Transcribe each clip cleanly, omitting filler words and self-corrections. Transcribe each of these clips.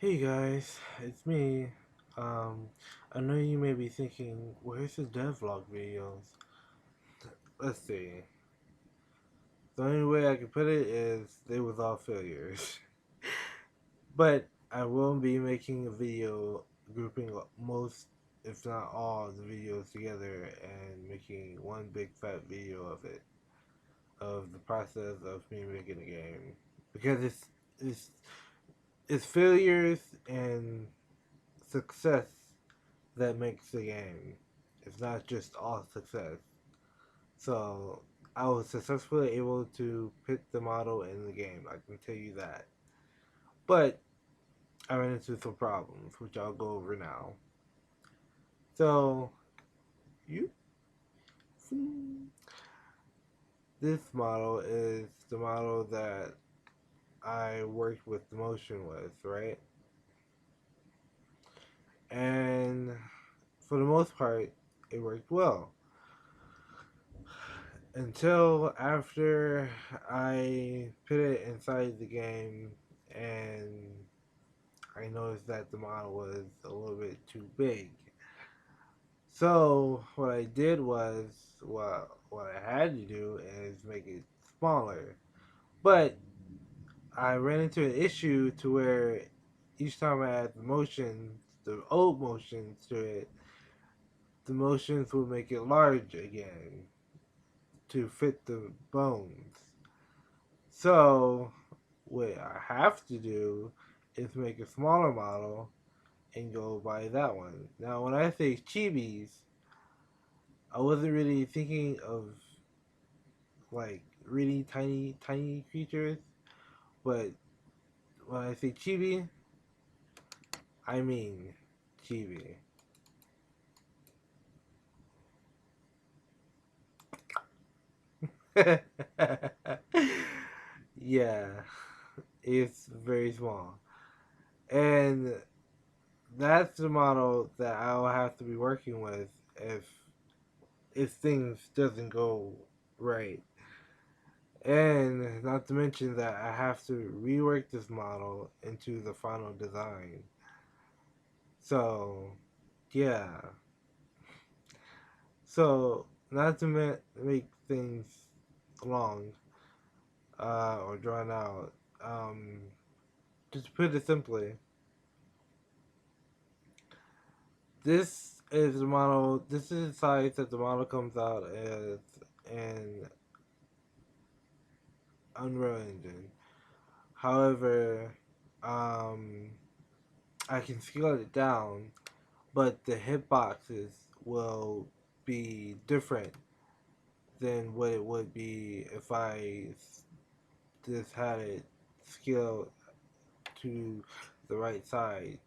Hey guys, it's me. Um, I know you may be thinking, where's the devlog videos? Let's see. The only way I can put it is they was all failures. But I will be making a video grouping most, if not all, the videos together and making one big fat video of it, of the process of me making a game. Because it's it's failures and success that makes the game. It's not just all success. So I was successfully able to pick the model in the game. I can tell you that. But I ran into some problems, which I'll go over now. So you, this model is the model that I worked with the motion with, right? And for the most part, it worked well. Until after I put it inside the game and I noticed that the model was a little bit too big. So what I did was, well, what I had to do is make it smaller. But I ran into an issue to where each time I add the motions, the old motions to it, the motions would make it large again to fit the bones. So what I have to do is make a smaller model and go by that one. Now, when I say chibis, I wasn't really thinking of like really tiny, tiny creatures, but when I say chibi, I mean chibi. Yeah, it's very small. And that's the model that I'll have to be working with if things doesn't go right. And not to mention that I have to rework this model into the final design. So, yeah. So, not to make things long or drawn out, um, just to put it simply, this is the size that the model comes out as in Unreal Engine. However, um, I can scale it down, but the hitboxes will be different than what it would be if I just had it scaled to the right size.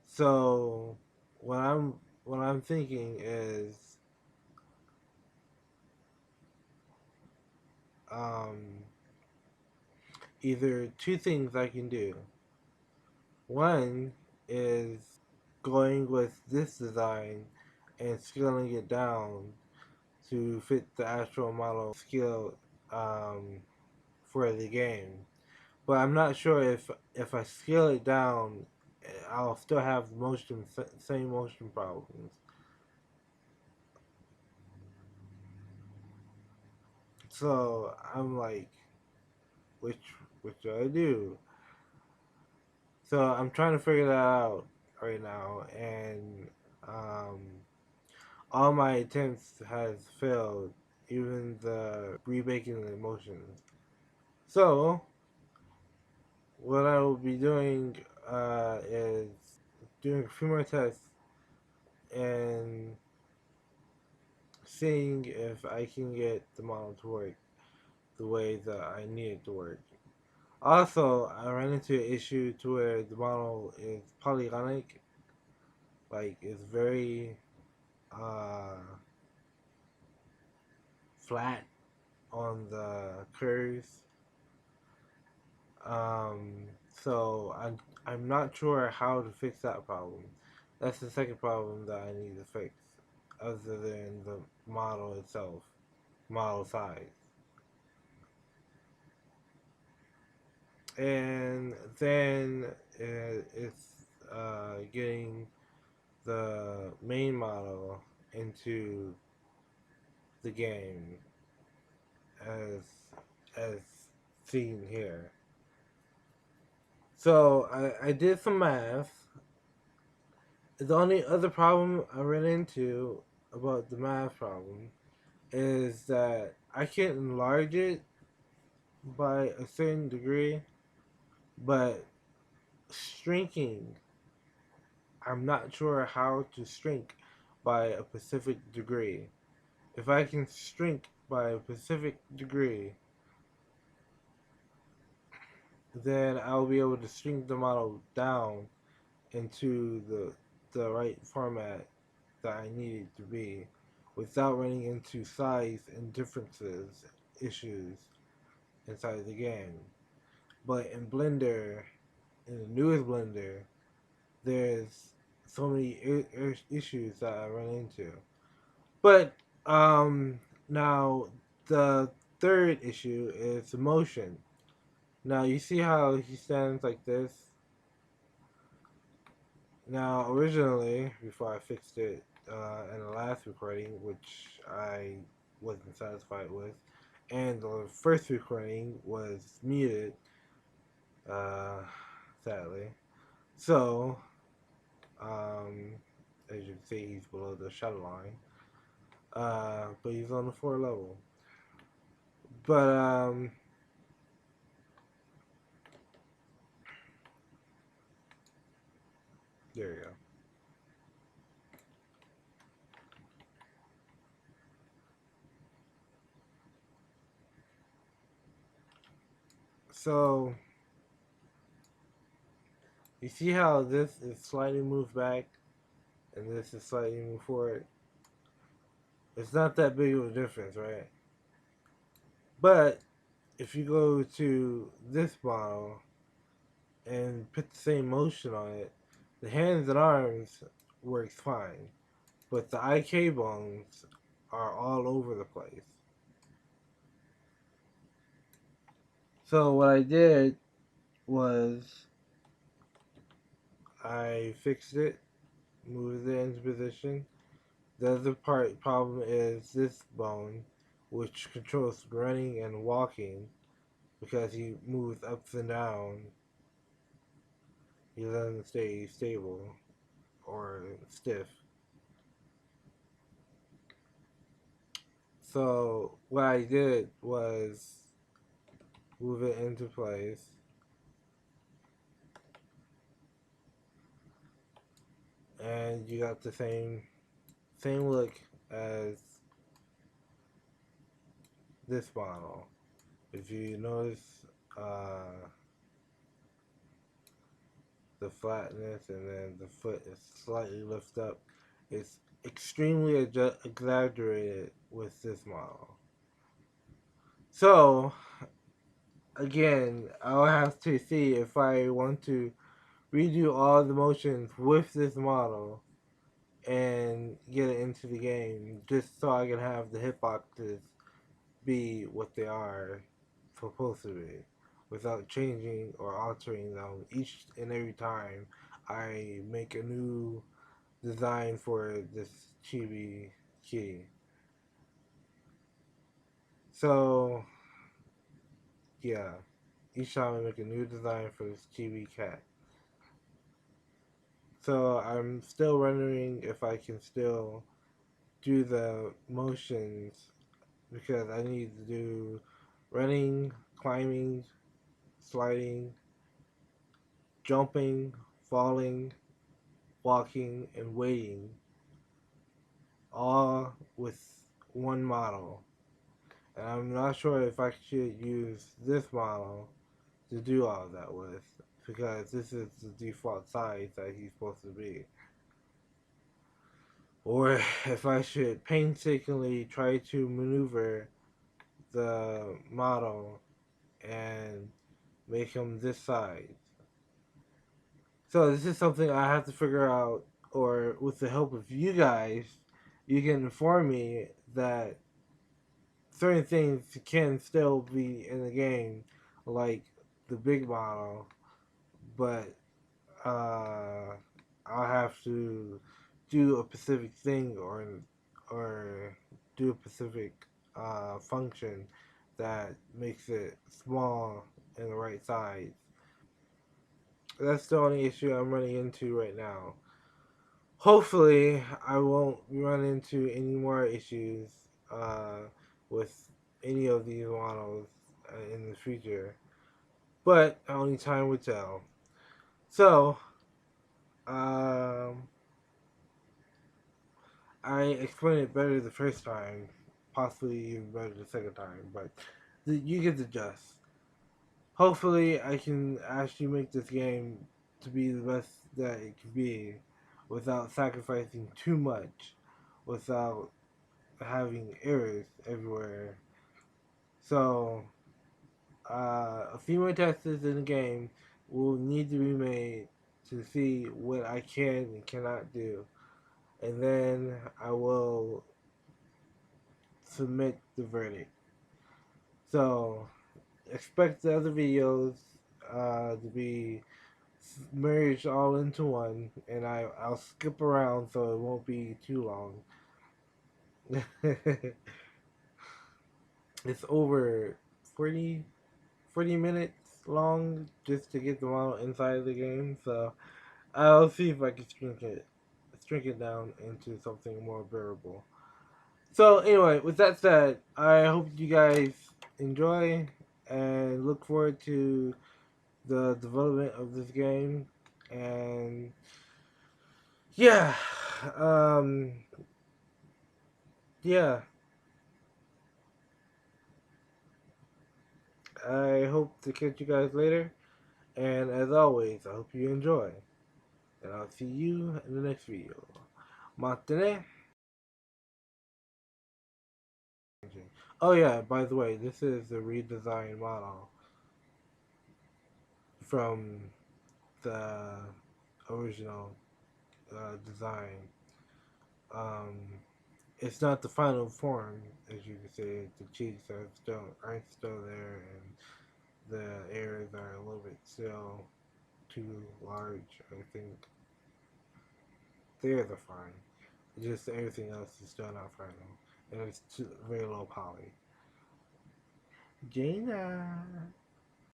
So what I'm thinking is um, either two things I can do. One is going with this design and scaling it down to fit the actual model scale um, for the game. But I'm not sure if I scale it down, I'll still have same motion problems. So I'm like, which which do I do? So I'm trying to figure that out right now, and um, all my attempts has failed, even the remaking the emotions. So what I will be doing is doing a few more tests and seeing if I can get the model to work the way that I need it to work. Also, I ran into an issue to where the model is polygonic, like it's very uh, flat on the curves. So I'm not sure how to fix that problem. That's the second problem that I need to fix, other than the model itself, model size. and then it's getting the main model into the game as as seen here. So I did some math. The only other problem I ran into about the math problem is that I can enlarge it by a certain degree, but shrinking, I'm not sure how to shrink by a specific degree. If I can shrink by a specific degree, then I'll be able to shrink the model down into the right format that I need it to be without running into size and differences issues inside the game. But in Blender, in the newest Blender, there's so many issues that I run into. But now the third issue is motion. Now you see how he stands like this. Now originally, before I fixed it in the last recording, which I wasn't satisfied with, and the first recording was muted, uh, sadly. So as you can see, he's below the shadow line. But he's on the floor level. But there you go. So you see how this is slightly moved back and this is slightly moved forward. It's not that big of a difference, right? But if you go to this model and put the same motion on it, the hands and arms works fine, but the IK bones are all over the place. So what I did was I fixed it, moved it into position. The other problem is this bone, which controls running and walking because he moves up and down. He doesn't stay stable or stiff. So what I did was move it into place. And you got the same look as this model. If you notice the flatness and then the foot is slightly lifted up, it's extremely exaggerated with this model. So again, I'll have to see if I want to redo all the motions with this model and get it into the game just so I can have the hitboxes be what they are supposed to be without changing or altering them each and every time I make a new design for this chibi key. So yeah, each time I make a new design for this chibi cat. So I'm still wondering if I can still do the motions because I need to do running, climbing, sliding, jumping, falling, walking, and waiting, all with one model. And I'm not sure if I should use this model to do all of that with, because this is the default size that he's supposed to be. Or if I should painstakingly try to maneuver the model and make him this size. So this is something I have to figure out, or with the help of you guys, you can inform me that certain things can still be in the game, like the big model, but I'll have to do a specific thing or do a specific function that makes it small and the right size. That's the only issue I'm running into right now. Hopefully, I won't run into any more issues uh, with any of these models in the future. But only time will tell. So, um, I explained it better the first time, possibly even better the second time, but you get the gist. Hopefully, I can actually make this game to be the best that it can be without sacrificing too much, without having errors everywhere. So, a few more tests in the game will need to be made to see what I can and cannot do. And then I will submit the verdict. So, expect the other videos to be merged all into one, and I'll skip around so it won't be too long. It's over 40, 40 minutes long just to get the model inside the game, so I'll see if I can shrink it down into something more bearable. So anyway, with that said, I hope you guys enjoy and look forward to the development of this game. And yeah, um, yeah, I hope to catch you guys later. And as always, I hope you enjoy. And I'll see you in the next video. Matane. Oh yeah, by the way, this is a redesigned model from the original design. Um, it's not the final form, as you can see. The cheeks aren't still there, and the areas are a little bit still too large. I think the areas are fine. Just everything else is still not final, and it's very low poly. Jaina.